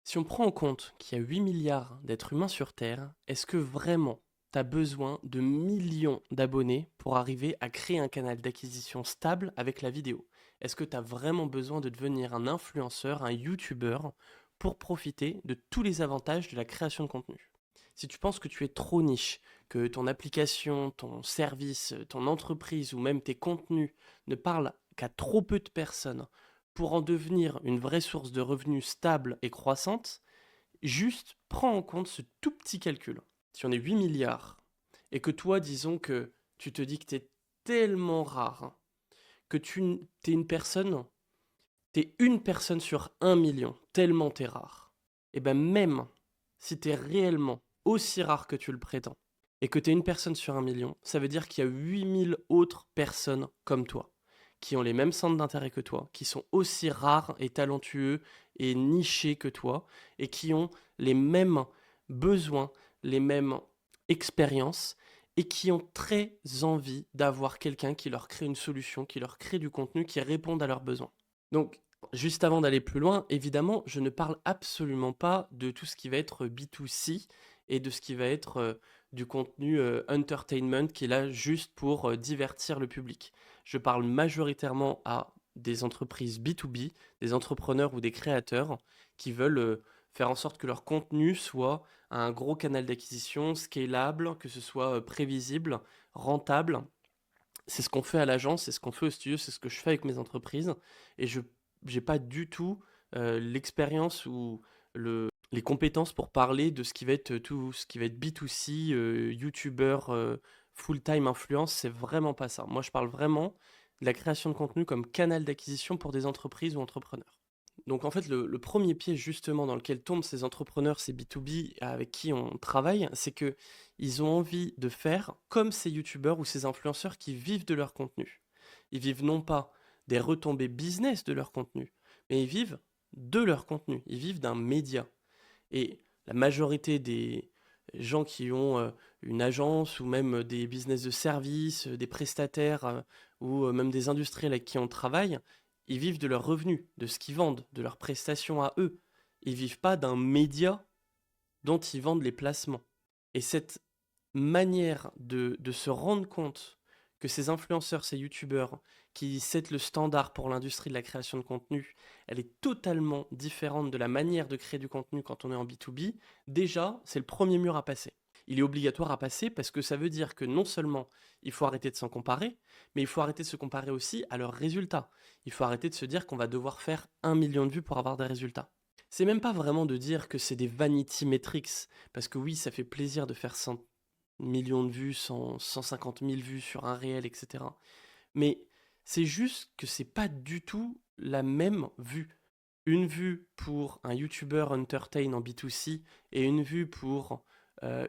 Si on prend en compte qu'il y a 8 milliards d'êtres humains sur Terre, est-ce que vraiment tu as besoin de millions d'abonnés pour arriver à créer un canal d'acquisition stable avec la vidéo? Est-ce que tu as vraiment besoin de devenir un influenceur, un youtubeur pour profiter de tous les avantages de la création de contenu? Si tu penses que tu es trop niche, que ton application, ton service, ton entreprise ou même tes contenus ne parlent qu'à trop peu de personnes pour en devenir une vraie source de revenus stable et croissante, juste prends en compte ce tout petit calcul. Si on est 8 milliards et que toi, disons que tu te dis que tu es tellement rare, que t'es une personne sur 1 million, tellement t'es rare. Et ben même si t'es réellement aussi rare que tu le prétends, et que t'es une personne sur 1 million, ça veut dire qu'il y a 8000 autres personnes comme toi, qui ont les mêmes centres d'intérêt que toi, qui sont aussi rares et talentueux et nichés que toi, et qui ont les mêmes besoins, les mêmes expériences, et qui ont très envie d'avoir quelqu'un qui leur crée une solution, qui leur crée du contenu qui réponde à leurs besoins. Donc, juste avant d'aller plus loin, évidemment, je ne parle absolument pas de tout ce qui va être B2C et de ce qui va être du contenu entertainment qui est là juste pour divertir le public. Je parle majoritairement à des entreprises B2B, des entrepreneurs ou des créateurs qui veulent faire en sorte que leur contenu soit un gros canal d'acquisition, scalable, que ce soit prévisible, rentable. C'est ce qu'on fait à l'agence, c'est ce qu'on fait au studio, c'est ce que je fais avec mes entreprises. Et je n'ai pas du tout l'expérience ou les compétences pour parler de ce qui va être tout ce qui va être B2C, YouTuber, full-time influence, c'est vraiment pas ça. Moi, je parle vraiment de la création de contenu comme canal d'acquisition pour des entreprises ou entrepreneurs. Donc en fait, le premier piège justement dans lequel tombent ces entrepreneurs, ces B2B avec qui on travaille, c'est que ils ont envie de faire comme ces youtubeurs ou ces influenceurs qui vivent de leur contenu. Ils vivent non pas des retombées business de leur contenu, mais ils vivent de leur contenu. Ils vivent d'un média. Et la majorité des gens qui ont une agence ou même des business de services, des prestataires ou même des industriels avec qui on travaille, ils vivent de leurs revenus, de ce qu'ils vendent, de leurs prestations à eux. Ils vivent pas d'un média dont ils vendent les placements. Et cette manière de se rendre compte que ces influenceurs, ces youtubeurs qui set le standard pour l'industrie de la création de contenu, elle est totalement différente de la manière de créer du contenu quand on est en B2B, déjà, c'est le premier mur à passer. Il est obligatoire à passer parce que ça veut dire que non seulement il faut arrêter de s'en comparer, mais il faut arrêter de se comparer aussi à leurs résultats. Il faut arrêter de se dire qu'on va devoir faire 1 million de vues pour avoir des résultats. C'est même pas vraiment de dire que c'est des vanity metrics, parce que oui, ça fait plaisir de faire 100 millions de vues, 150 000 vues sur un réel, etc. Mais c'est juste que c'est pas du tout la même vue. Une vue pour un YouTuber entertain en B2C et une vue pour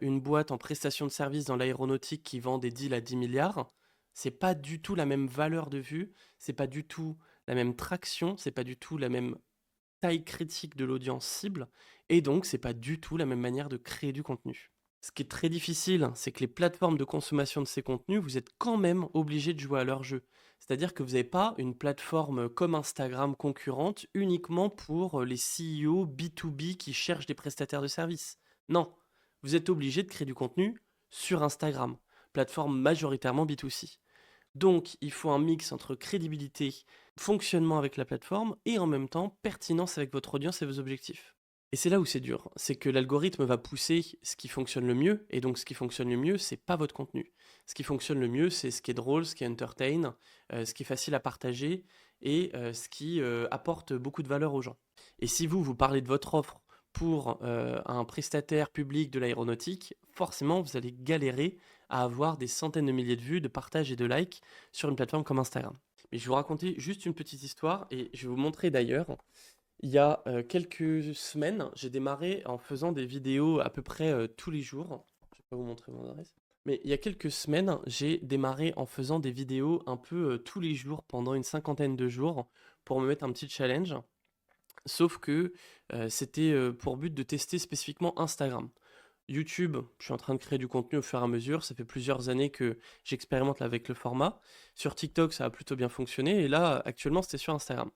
une boîte en prestation de services dans l'aéronautique qui vend des deals à 10 milliards, c'est pas du tout la même valeur de vue, c'est pas du tout la même traction, c'est pas du tout la même taille critique de l'audience cible, et donc c'est pas du tout la même manière de créer du contenu. Ce qui est très difficile, c'est que les plateformes de consommation de ces contenus, vous êtes quand même obligé de jouer à leur jeu. C'est-à-dire que vous n'avez pas une plateforme comme Instagram concurrente uniquement pour les CEO B2B qui cherchent des prestataires de services. Non, vous êtes obligé de créer du contenu sur Instagram, plateforme majoritairement B2C. Donc, il faut un mix entre crédibilité, fonctionnement avec la plateforme et en même temps pertinence avec votre audience et vos objectifs. Et c'est là où c'est dur, c'est que l'algorithme va pousser ce qui fonctionne le mieux, et donc ce qui fonctionne le mieux, c'est pas votre contenu. Ce qui fonctionne le mieux, c'est ce qui est drôle, ce qui est entertain, ce qui est facile à partager et ce qui apporte beaucoup de valeur aux gens. Et si vous parlez de votre offre pour un prestataire public de l'aéronautique, forcément vous allez galérer à avoir des centaines de milliers de vues, de partages et de likes sur une plateforme comme Instagram. Mais je vais vous raconter juste une petite histoire et je vais vous montrer d'ailleurs. Il y a quelques semaines, j'ai démarré en faisant des vidéos à peu près tous les jours. Je vais pas vous montrer mon adresse. Mais il y a quelques semaines, j'ai démarré en faisant des vidéos un peu tous les jours pendant une cinquantaine de jours pour me mettre un petit challenge. Sauf que c'était pour but de tester spécifiquement Instagram. YouTube, je suis en train de créer du contenu au fur et à mesure. Ça fait plusieurs années que j'expérimente avec le format. Sur TikTok, ça a plutôt bien fonctionné. Et là, actuellement, c'était sur Instagram.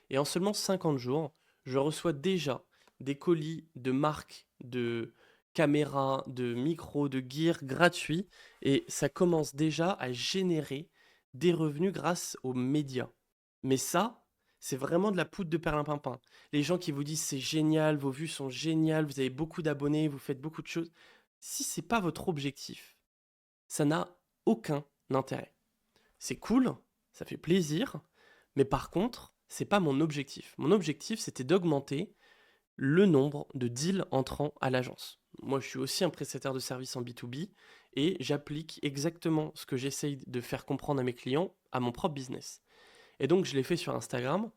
Et en seulement 50 jours, je reçois déjà des colis de marques, de caméras, de micros, de gear gratuits et ça commence déjà à générer des revenus grâce aux médias. Mais ça, c'est vraiment de la poudre de perlimpinpin. Les gens qui vous disent c'est génial, vos vues sont géniales, vous avez beaucoup d'abonnés, vous faites beaucoup de choses. Si c'est pas votre objectif, ça n'a aucun intérêt. C'est cool, ça fait plaisir, mais par contre, c'est pas mon objectif. Mon objectif, c'était d'augmenter le nombre de deals entrant à l'agence. Moi, je suis aussi un prestataire de services en B2B et j'applique exactement ce que j'essaye de faire comprendre à mes clients à mon propre business. Et donc, je l'ai fait sur Instagram.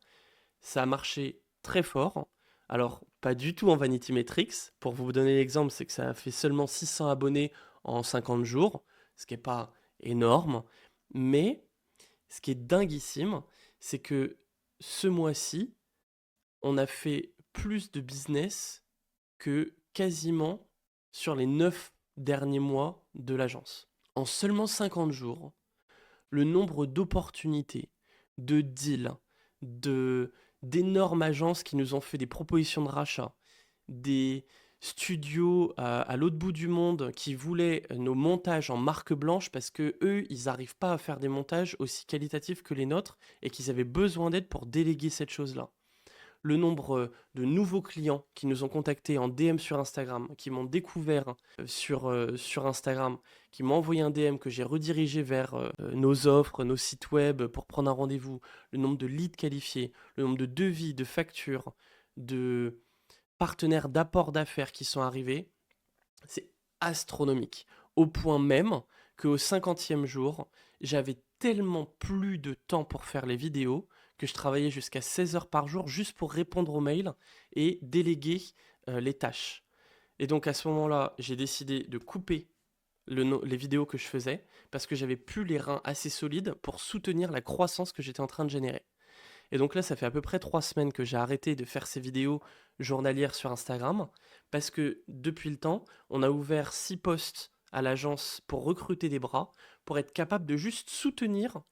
Ça a marché très fort. Alors, pas du tout en Vanity Metrics. Pour vous donner l'exemple, c'est que ça a fait seulement 600 abonnés en 50 jours, ce qui n'est pas énorme. Mais ce qui est dinguissime, c'est que ce mois-ci, on a fait plus de business que quasiment sur les 9 derniers mois de l'agence. En seulement 50 jours, le nombre d'opportunités, de deals, d'énormes agences qui nous ont fait des propositions de rachat, des studios à l'autre bout du monde qui voulaient nos montages en marque blanche parce que eux, ils n'arrivent pas à faire des montages aussi qualitatifs que les nôtres et qu'ils avaient besoin d'aide pour déléguer cette chose-là. Le nombre de nouveaux clients qui nous ont contactés en DM sur Instagram, qui m'ont découvert sur Instagram, qui m'ont envoyé un DM que j'ai redirigé vers nos offres, nos sites web pour prendre un rendez-vous, le nombre de leads qualifiés, le nombre de devis, de factures, de partenaires d'apport d'affaires qui sont arrivés, c'est astronomique. Au point même qu'au 50e jour, j'avais tellement plus de temps pour faire les vidéos que je travaillais jusqu'à 16 heures par jour juste pour répondre aux mails et déléguer les tâches. Et donc à ce moment-là, j'ai décidé de couper les vidéos que je faisais parce que j'avais plus les reins assez solides pour soutenir la croissance que j'étais en train de générer. Et donc là, ça fait à peu près 3 semaines que j'ai arrêté de faire ces vidéos journalières sur Instagram parce que depuis le temps, on a ouvert 6 postes à l'agence pour recruter des bras, pour être capable de juste soutenir,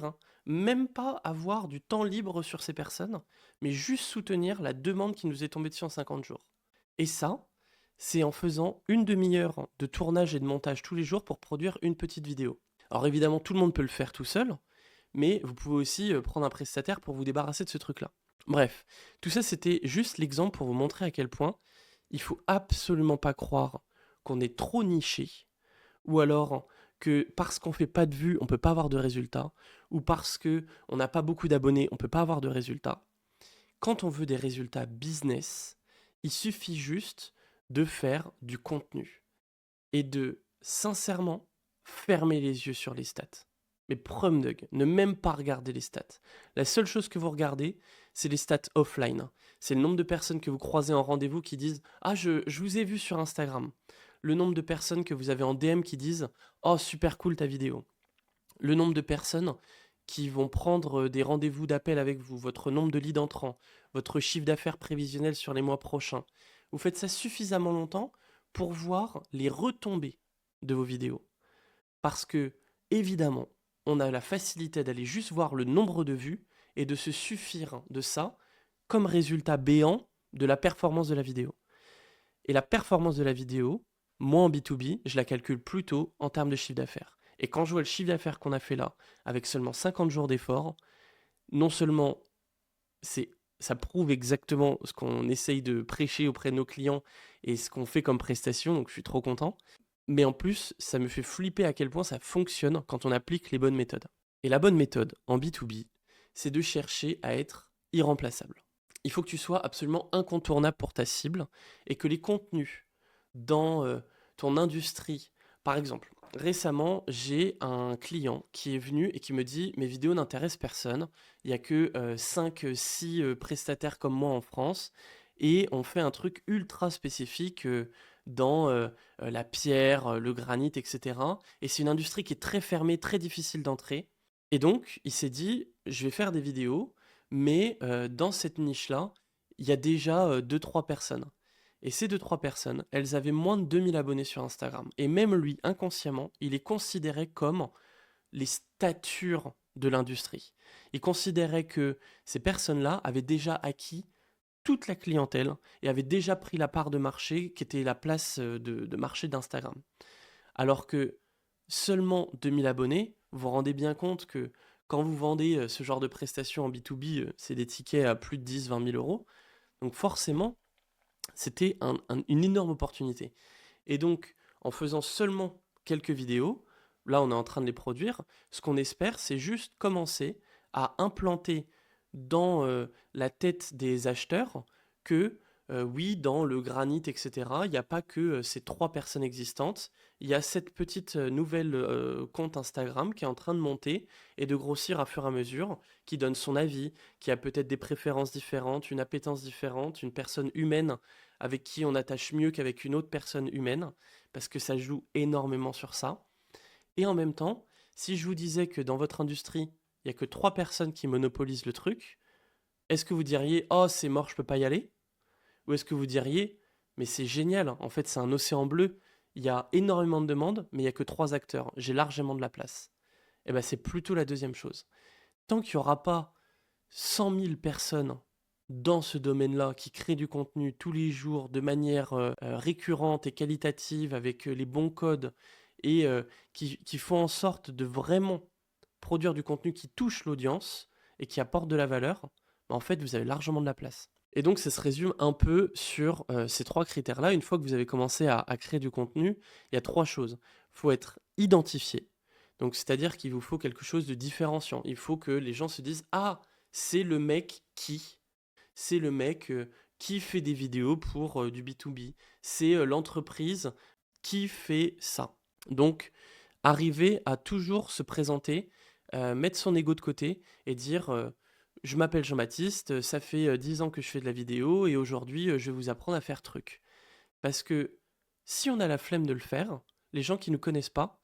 hein, même pas avoir du temps libre sur ces personnes, mais juste soutenir la demande qui nous est tombée dessus en 50 jours. Et ça, c'est en faisant une demi-heure de tournage et de montage tous les jours pour produire une petite vidéo. Alors évidemment, tout le monde peut le faire tout seul, mais vous pouvez aussi prendre un prestataire pour vous débarrasser de ce truc-là. Bref, tout ça c'était juste l'exemple pour vous montrer à quel point il faut absolument pas croire qu'on est trop niché, ou alors que parce qu'on fait pas de vues, on peut pas avoir de résultats, ou parce que on n'a pas beaucoup d'abonnés, on peut pas avoir de résultats. Quand on veut des résultats business, il suffit juste de faire du contenu et de sincèrement fermer les yeux sur les stats. Mais Prumdug, ne même pas regarder les stats. La seule chose que vous regardez, c'est les stats offline. C'est le nombre de personnes que vous croisez en rendez-vous qui disent « Ah, je vous ai vu sur Instagram ». Le nombre de personnes que vous avez en DM qui disent « Oh, super cool ta vidéo ». Le nombre de personnes qui vont prendre des rendez-vous d'appel avec vous, votre nombre de leads entrants, votre chiffre d'affaires prévisionnel sur les mois prochains. Vous faites ça suffisamment longtemps pour voir les retombées de vos vidéos. Parce que, évidemment, on a la facilité d'aller juste voir le nombre de vues et de se suffire de ça comme résultat béant de la performance de la vidéo. Et la performance de la vidéo, moi en B2B, je la calcule plutôt en termes de chiffre d'affaires. Et quand je vois le chiffre d'affaires qu'on a fait là, avec seulement 50 jours d'effort, non seulement ça prouve exactement ce qu'on essaye de prêcher auprès de nos clients et ce qu'on fait comme prestation, donc je suis trop content. Mais en plus, ça me fait flipper à quel point ça fonctionne quand on applique les bonnes méthodes. Et la bonne méthode en B2B, c'est de chercher à être irremplaçable. Il faut que tu sois absolument incontournable pour ta cible et que les contenus dans ton industrie, par exemple, récemment, j'ai un client qui est venu et qui me dit « Mes vidéos n'intéressent personne, il n'y a que 5-6 prestataires comme moi en France et on fait un truc ultra spécifique dans la pierre, le granit, etc. Et c'est une industrie qui est très fermée, très difficile d'entrer. Et donc, il s'est dit, je vais faire des vidéos, mais dans cette niche-là, il y a déjà 2-3 personnes. Et ces 2-3 personnes, elles avaient moins de 2000 abonnés sur Instagram. Et même lui, inconsciemment, il les considérait comme les statures de l'industrie. Il considérait que ces personnes-là avaient déjà acquis toute la clientèle et avait déjà pris la part de marché qui était la place de marché d'Instagram. Alors que seulement 2000 abonnés, vous vous rendez bien compte que quand vous vendez ce genre de prestations en B2B, c'est des tickets à plus de 10-20 000 euros. Donc forcément, c'était une énorme opportunité. Et donc, en faisant seulement quelques vidéos, là on est en train de les produire, ce qu'on espère, c'est juste commencer à implanter dans la tête des acheteurs que oui, dans le granit, etc., il n'y a pas que ces 3 personnes existantes, il y a cette petite nouvelle compte Instagram qui est en train de monter et de grossir à fur et à mesure, qui donne son avis, qui a peut-être des préférences différentes, une appétence différente, une personne humaine avec qui on attache mieux qu'avec une autre personne humaine, parce que ça joue énormément sur ça. Et en même temps, si je vous disais que dans votre industrie, il n'y a que 3 personnes qui monopolisent le truc, est-ce que vous diriez «Oh, c'est mort, je peux pas y aller?» Ou est-ce que vous diriez «Mais c'est génial, en fait c'est un océan bleu, il y a énormément de demandes, mais il n'y a que 3 acteurs, j'ai largement de la place». Eh bien c'est plutôt la deuxième chose. Tant qu'il n'y aura pas 100 000 personnes dans ce domaine-là qui créent du contenu tous les jours de manière récurrente et qualitative avec les bons codes et qui font en sorte de vraiment produire du contenu qui touche l'audience et qui apporte de la valeur, bah, en fait, vous avez largement de la place. Et donc, ça se résume un peu sur ces 3 critères-là. Une fois que vous avez commencé à créer du contenu, il y a 3 choses. Il faut être identifié. Donc, c'est-à-dire qu'il vous faut quelque chose de différenciant. Il faut que les gens se disent «Ah, c'est le mec qui...» C'est le mec qui fait des vidéos pour du B2B. C'est l'entreprise qui fait ça. Donc, arriver à toujours se présenter, mettre son ego de côté et dire je m'appelle Jean-Baptiste, ça fait 10 ans que je fais de la vidéo et aujourd'hui je vais vous apprendre à faire truc. Parce que si on a la flemme de le faire, les gens qui ne nous connaissent pas,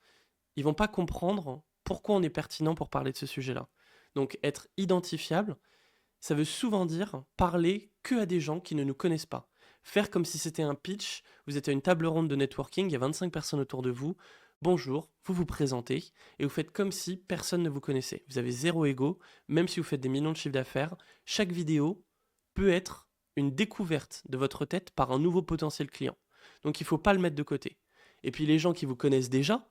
ils vont pas comprendre pourquoi on est pertinent pour parler de ce sujet-là. Donc être identifiable, ça veut souvent dire parler que à des gens qui ne nous connaissent pas. Faire comme si c'était un pitch, vous êtes à une table ronde de networking, il y a 25 personnes autour de vous, bonjour, vous vous présentez, et vous faites comme si personne ne vous connaissait. Vous avez zéro ego, même si vous faites des millions de chiffres d'affaires, chaque vidéo peut être une découverte de votre tête par un nouveau potentiel client. Donc il ne faut pas le mettre de côté. Et puis les gens qui vous connaissent déjà,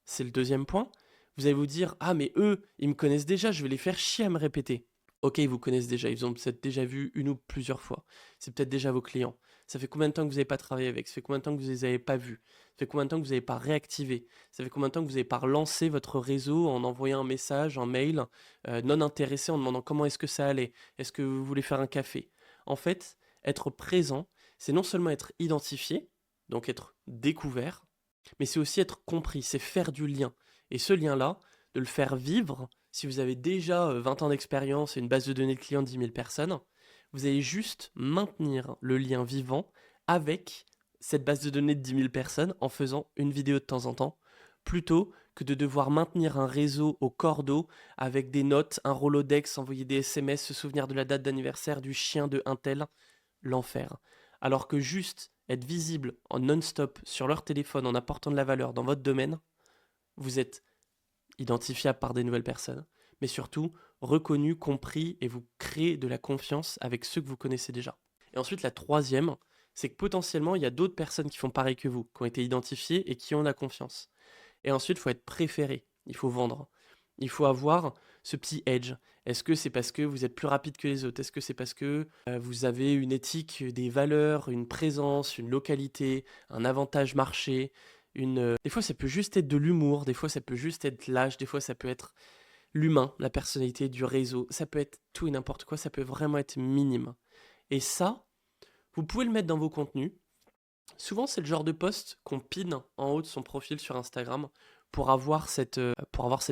c'est le deuxième point, vous allez vous dire, ah mais eux, ils me connaissent déjà, je vais les faire chier à me répéter. Ok, ils vous connaissent déjà, ils ont peut-être déjà vu une ou plusieurs fois. C'est peut-être déjà vos clients. Ça fait combien de temps que vous n'avez pas travaillé avec? Ça fait combien de temps que vous ne les avez pas vus? Ça fait combien de temps que vous n'avez pas réactivé? Ça fait combien de temps que vous n'avez pas relancé votre réseau en envoyant un message, un mail, non intéressé en demandant comment est-ce que ça allait? Est-ce que vous voulez faire un café? En fait, être présent, c'est non seulement être identifié, donc être découvert, mais c'est aussi être compris, c'est faire du lien. Et ce lien-là, de le faire vivre, si vous avez déjà 20 ans d'expérience et une base de données de clients de 10 000 personnes, vous allez juste maintenir le lien vivant avec cette base de données de 10 000 personnes en faisant une vidéo de temps en temps, plutôt que de devoir maintenir un réseau au cordeau avec des notes, un Rolodex, envoyer des SMS, se souvenir de la date d'anniversaire du chien de un tel, l'enfer. Alors que juste être visible en non-stop sur leur téléphone en apportant de la valeur dans votre domaine, vous êtes identifiable par des nouvelles personnes, mais surtout reconnu, compris et vous créez de la confiance avec ceux que vous connaissez déjà. Et ensuite, la troisième, c'est que potentiellement, il y a d'autres personnes qui font pareil que vous, qui ont été identifiées et qui ont la confiance. Et ensuite, il faut être préféré, il faut vendre. Il faut avoir ce petit edge. Est-ce que c'est parce que vous êtes plus rapide que les autres? Est-ce que c'est parce que vous avez une éthique, des valeurs, une présence, une localité, un avantage marché, des fois, ça peut juste être de l'humour, des fois, ça peut juste être l'âge, des fois, ça peut être l'humain, la personnalité du réseau, ça peut être tout et n'importe quoi, ça peut vraiment être minime. Et ça, vous pouvez le mettre dans vos contenus. Souvent, c'est le genre de post qu'on pine en haut de son profil sur Instagram pour avoir cette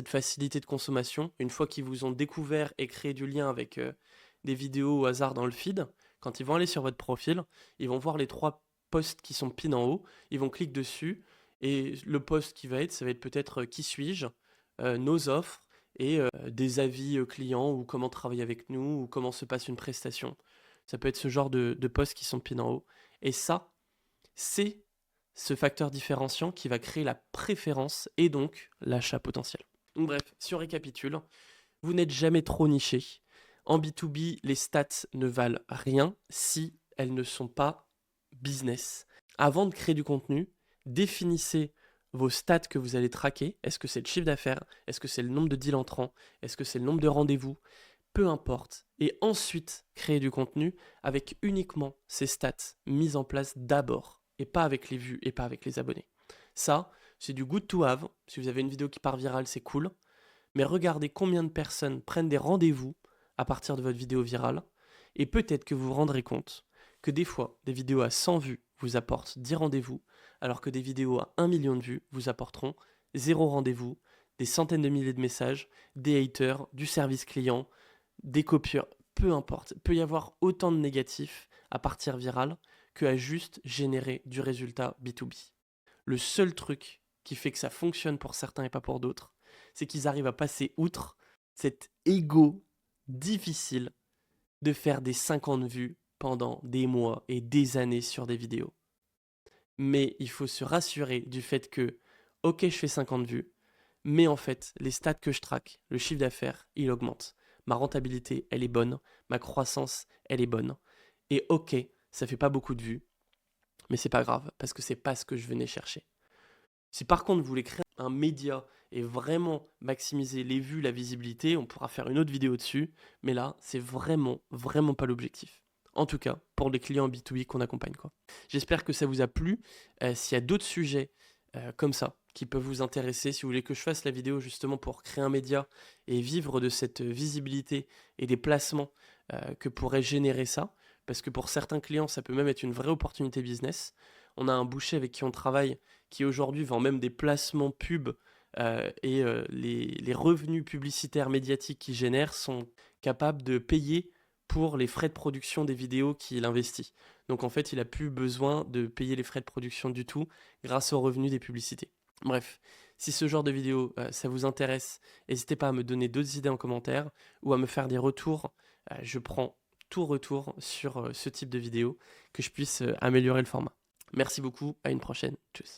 facilité de consommation. Une fois qu'ils vous ont découvert et créé du lien avec des vidéos au hasard dans le feed, quand ils vont aller sur votre profil, ils vont voir les 3 posts qui sont pin en haut, ils vont cliquer dessus, et le post qui va être, ça va être peut-être qui suis-je, nos offres, et des avis clients, ou comment travailler avec nous, ou comment se passe une prestation. Ça peut être ce genre de posts qui sont pin en haut. Et ça, c'est ce facteur différenciant qui va créer la préférence et donc l'achat potentiel. Donc bref, si on récapitule, vous n'êtes jamais trop niché. En B2B, les stats ne valent rien si elles ne sont pas business. Avant de créer du contenu, définissez vos stats que vous allez traquer. Est-ce que c'est le chiffre d'affaires? Est-ce que c'est le nombre de deals entrants? Est-ce que c'est le nombre de rendez-vous? Peu importe. Et ensuite, créer du contenu avec uniquement ces stats mises en place d'abord et pas avec les vues et pas avec les abonnés. Ça, c'est du good to have. Si vous avez une vidéo qui part virale, c'est cool. Mais regardez combien de personnes prennent des rendez-vous à partir de votre vidéo virale. Et peut-être que vous vous rendrez compte que des fois, des vidéos à 100 vues vous apportent 10 rendez-vous, alors que des vidéos à 1 million de vues vous apporteront 0 rendez-vous, des centaines de milliers de messages, des haters, du service client, des copieurs, peu importe. Il peut y avoir autant de négatifs à partir virale qu'à juste générer du résultat B2B. Le seul truc qui fait que ça fonctionne pour certains et pas pour d'autres, c'est qu'ils arrivent à passer outre cet ego difficile de faire des 50 vues pendant des mois et des années sur des vidéos. Mais il faut se rassurer du fait que, ok, je fais 50 vues, mais en fait, les stats que je traque, le chiffre d'affaires, il augmente. Ma rentabilité, elle est bonne. Ma croissance, elle est bonne. Et ok, ça fait pas beaucoup de vues, mais c'est pas grave, parce que c'est pas ce que je venais chercher. Si par contre vous voulez créer un média et vraiment maximiser les vues, la visibilité, on pourra faire une autre vidéo dessus, mais là, c'est vraiment, vraiment pas l'objectif. En tout cas, pour les clients B2B qu'on accompagne, quoi. J'espère que ça vous a plu. S'il y a d'autres sujets comme ça qui peuvent vous intéresser, si vous voulez que je fasse la vidéo justement pour créer un média et vivre de cette visibilité et des placements que pourrait générer ça, parce que pour certains clients, ça peut même être une vraie opportunité business. On a un boucher avec qui on travaille qui aujourd'hui vend même des placements pubs les revenus publicitaires médiatiques qu'il génère sont capables de payer pour les frais de production des vidéos qu'il investit. Donc en fait, il n'a plus besoin de payer les frais de production du tout grâce aux revenus des publicités. Bref, si ce genre de vidéo ça vous intéresse, n'hésitez pas à me donner d'autres idées en commentaire ou à me faire des retours. Je prends tout retour sur ce type de vidéo, que je puisse améliorer le format. Merci beaucoup, à une prochaine. Tchuss.